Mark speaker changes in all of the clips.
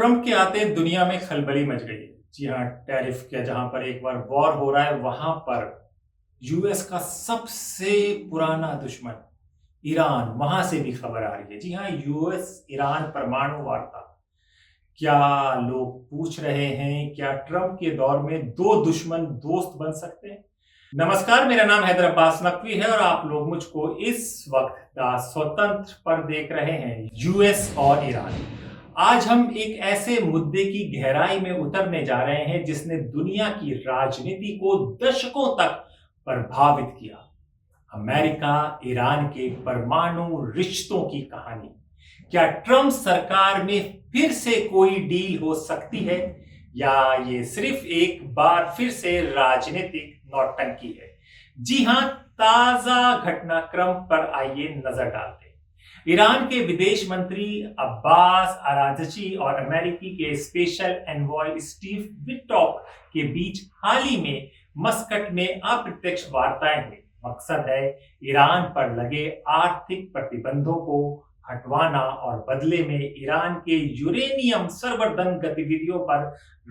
Speaker 1: Trump के आते दुनिया में खलबली मच गई है। जी हाँ, टैरिफ का जहां पर एक बार वॉर हो रहा है, वहां पर यूएस का सबसे पुराना दुश्मन ईरान, वहां से भी खबर आ रही है। जी हाँ, यूएस ईरान परमाणु वार्ता। क्या लोग पूछ रहे हैं, क्या ट्रंप के दौर में दो दुश्मन दोस्त बन सकते हैं? नमस्कार, मेरा नाम हैदर अब्बास नकवी है और आप लोग मुझको इस वक्त द स्वतंत्र पर देख रहे हैं, यूएस और ईरान। आज हम एक ऐसे मुद्दे की गहराई में उतरने जा रहे हैं जिसने दुनिया की राजनीति को दशकों तक प्रभावित किया। अमेरिका ईरान के परमाणु रिश्तों की कहानी। क्या ट्रंप सरकार में फिर से कोई डील हो सकती है, या ये सिर्फ एक बार फिर से राजनीतिक नौटंकी है? जी हां, ताजा घटनाक्रम पर आइए नजर डालते हैं। ईरान के विदेश मंत्री अब्बास अरागची और अमेरिकी के स्पेशल एनवॉय स्टीव विटकॉफ के बीच हाल ही में मस्कट में अप्रत्यक्ष वार्ताएं हुई। मकसद है ईरान पर लगे आर्थिक प्रतिबंधों को हटवाना और बदले में ईरान के यूरेनियम संवर्धन गतिविधियों पर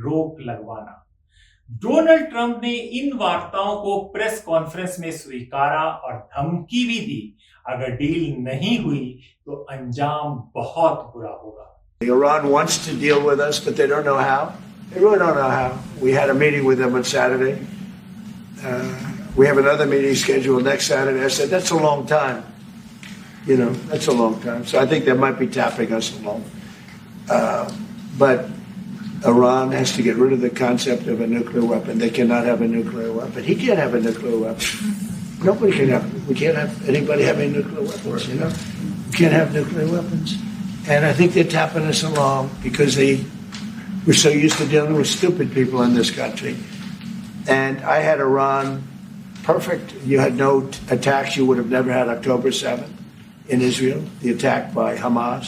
Speaker 1: रोक लगवाना। डोनाल्ड ट्रंप ने इन वार्ताओं को प्रेस कॉन्फ्रेंस में स्वीकारा और धमकी भी दी, अगर डील नहीं हुई तो अंजाम बहुत बुरा होगा।
Speaker 2: Iran wants to deal with us, but they don't know how. They really don't know how. We had a meeting with them on Saturday. We have another meeting scheduled next Saturday. I said, that's a long time. That's a long time. So I think they might be tapping us along. But Iran has to get rid of the concept of a nuclear weapon. They cannot have a nuclear weapon. He can't have a nuclear weapon. Nobody can have. We can't have anybody having nuclear weapons. We can't have nuclear weapons. And I think they're tapping us along because we're so used to dealing with stupid people in this country. And I had Iran perfect. You had no attacks. You would have never had October 7th in Israel, the attack by Hamas,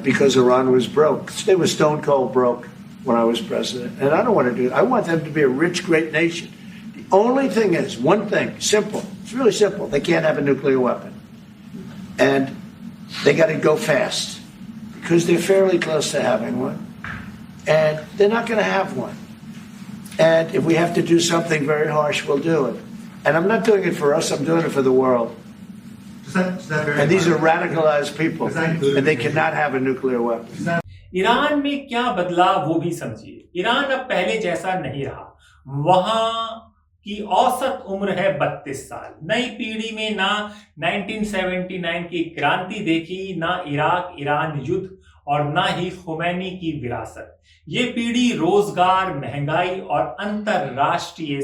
Speaker 2: because Iran was broke. They were stone cold broke when I was president. And I don't want to do it. I want them to be a rich, great nation. The only thing is, one thing, simple. It's really simple. They can't have a nuclear weapon. And they got to go fast because they're fairly close to having one. And they're not going to have one. And if we have to do something very harsh, we'll do it. And I'm not doing it for us. I'm doing it for the world. And these are radicalized people, and they cannot have a nuclear weapon.
Speaker 1: Iran में क्या बदला वो भी समझिए। Iran अब पहले जैसा नहीं रहा। वहां की औसत उम्र है 32 साल। नई पीढ़ी में ना 1979 की क्रांति देखी, ना इराक ईरान युद्ध, और ना ही खुमैनी की विरासत। ये पीढ़ी रोजगार, महंगाई और अंतरराष्ट्रीय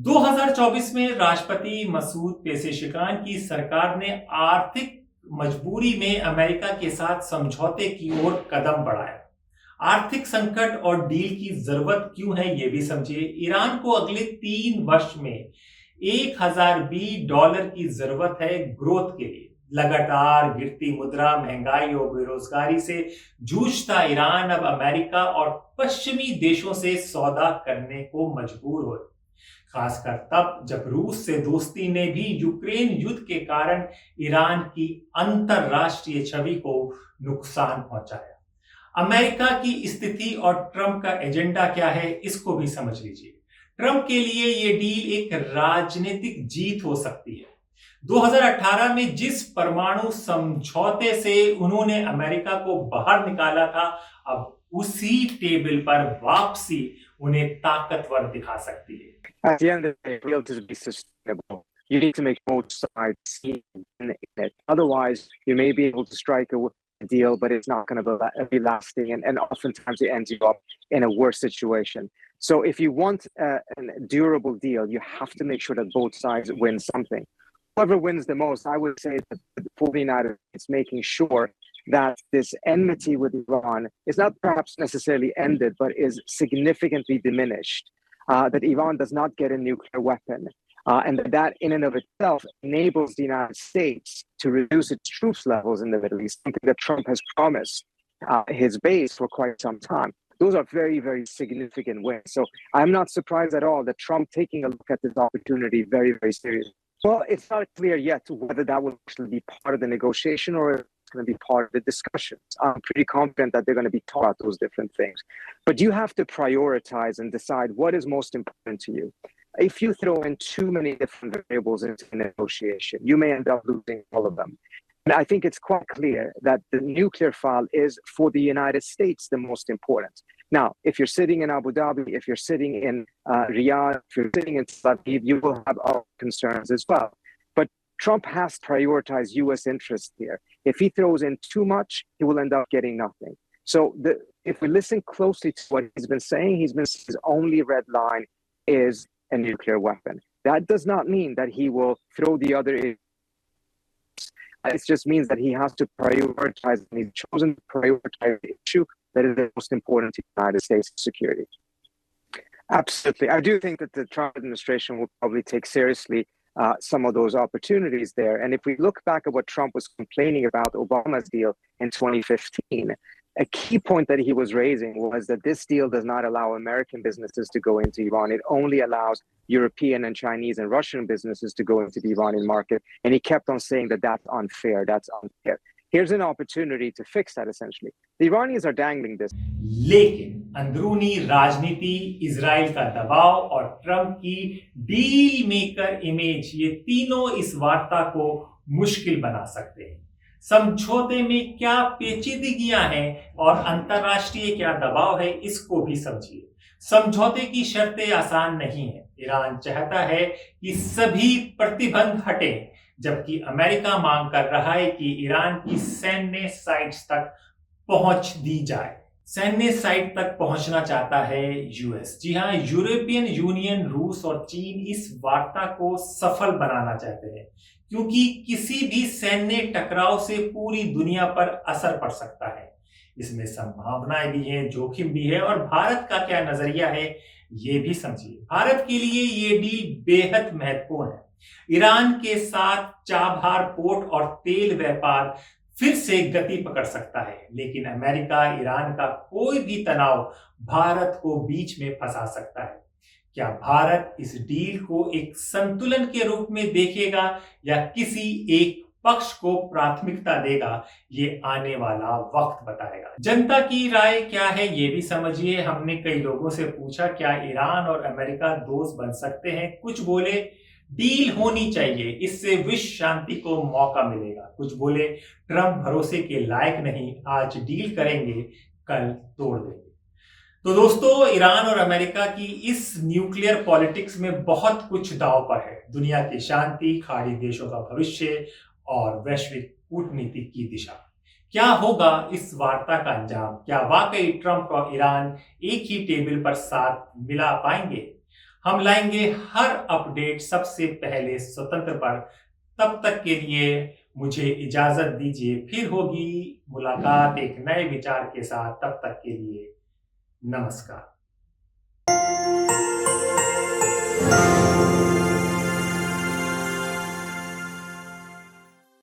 Speaker 1: 2024 में राष्ट्रपति मसूद पेजेशकियान की सरकार ने आर्थिक मजबूरी में अमेरिका के साथ समझौते की ओर कदम बढ़ाया। आर्थिक संकट और डील की जरूरत क्यों है, यह भी समझिए। ईरान को अगले 3 वर्ष में $1000 की जरूरत है ग्रोथ के लिए। लगातार गिरती मुद्रा, महंगाई और बेरोजगारी से जूझता ईरान अब अमेरिका और पश्चिमी देशों से सौदा करने को मजबूर हो, खासकर तब जब रूस से दोस्ती ने भी यूक्रेन युद्ध के कारण ईरान की अंतरराष्ट्रीय छवि को नुकसान पहुंचाया। अमेरिका की स्थिति और ट्रंप का एजेंडा क्या है, इसको भी समझ लीजिए। ट्रंप के लिए यह डील एक राजनीतिक जीत हो सकती है। 2018 में जिस परमाणु समझौते से उन्होंने अमेरिका को बाहर निकाला था, अब उसी टेबल पर वापसी उन्हें ताकतवर दिखा सकती है।
Speaker 3: At the end of the day, to be able to be sustainable, you need to make both sides see it. Otherwise, you may be able to strike a deal, but it's not going to be lasting, and oftentimes it ends you up in a worse situation. So if you want a durable deal, you have to make sure that both sides win something. Whoever wins the most, I would say that for the United States, making sure that this enmity with Iran is not perhaps necessarily ended, but is significantly diminished, that Iran does not get a nuclear weapon, and that in and of itself enables the United States to reduce its troops levels in the Middle East, something that Trump has promised his base for quite some time. Those are very, very significant wins. So I'm not surprised at all that Trump taking a look at this opportunity very, very seriously. Well, it's not clear yet whether that will actually be part of the negotiation or it's going to be part of the discussions. I'm pretty confident that they're going to be taught those different things. But you have to prioritize and decide what is most important to you. If you throw in too many different variables into negotiation, you may end up losing all of them. And I think it's quite clear that the nuclear file is, for the United States, the most important. Now, if you're sitting in Abu Dhabi, if you're sitting in Riyadh, if you're sitting in Tel Aviv, you will have other concerns as well. But Trump has prioritized U.S. interests here. If he throws in too much, he will end up getting nothing. So if we listen closely to what he's been saying, his only red line is a nuclear weapon. That does not mean that he will throw the other issues. It just means that he has to prioritize, and he's chosen to prioritize the issue that is the most important to the United States security. Absolutely. I do think that the Trump administration will probably take seriously some of those opportunities there. And if we look back at what Trump was complaining about Obama's deal in 2015, a key point that he was raising was that this deal does not allow American businesses to go into Iran. It only allows European and Chinese and Russian businesses to go into the Iranian market. And he kept on saying that that's unfair, that's unfair. Here's an opportunity to fix that, essentially. The Iranians are dangling this.
Speaker 1: लेकिन अंदरूनी राजनीति, Israel का दबाव और Trump की deal maker image, ये तीनों इस वार्ता को मुश्किल बना सकते हैं। समझौते में क्या पेचीदगियां हैं और अंतरराष्ट्रीय क्या दबाव है, इसको भी समझिए। समझौते की शर्तें आसान नहीं है। ईरान चाहता है कि सभी प्रतिबंध हटें, जबकि अमेरिका मांग कर रहा है कि ईरान की सैन्य साइट्स तक पहुंच दी जाए। सैन्य साइट तक पहुंचना चाहता है यूएस। जी हां, यूरोपियन यूनियन, रूस और चीन इस वार्ता को सफल बनाना चाहते हैं, क्योंकि किसी भी सैन्य टकराव से पूरी दुनिया पर असर पड़ सकता है। इसमें संभावनाएं भी हैं, जोखिम भी है, और भारत का क्या नजरिया है ये भी समझिए। भारत के लिए ये डील बेहद महत्वपूर्ण है। ईरान के साथ चाबहार पोर्ट और तेल व्यापार फिर से गति पकड़ सकता है, लेकिन अमेरिका ईरान का कोई भी तनाव भारत को बीच में फंसा सकता है। क्या भारत इस डील को एक संतुलन के रूप में देखेगा या किसी एक पक्ष को प्राथमिकता देगा, ये आने वाला वक्त बताएगा। जनता की राय क्या है ये भी समझिए। हमने कई लोगों से पूछा क्या ईरान और अमेरिका दोस्त बन सकते हैं। कुछ बोले डील होनी चाहिए, इससे विश्व शांति को मौका मिलेगा। कुछ बोले ट्रंप भरोसे के लायक नहीं, आज डील करेंगे कल तोड़ देंगे। तो दोस्तों, ईरान और अमेरिका की इस न्यूक्लियर पॉलिटिक्स में बहुत कुछ दांव पर है। दुनिया की शांति, खाड़ी देशों का भविष्य और वैश्विक कूटनीति की दिशा। क्या होगा इस वार्ता का अंजाम? क्या वाकई ट्रंप और ईरान एक ही टेबल पर साथ मिला पाएंगे? हम लाएंगे हर अपडेट सबसे पहले स्वतंत्र पर। तब तक के लिए मुझे इजाजत दीजिए, फिर होगी मुलाकात एक नए विचार के साथ। तब तक के लिए नमस्कार।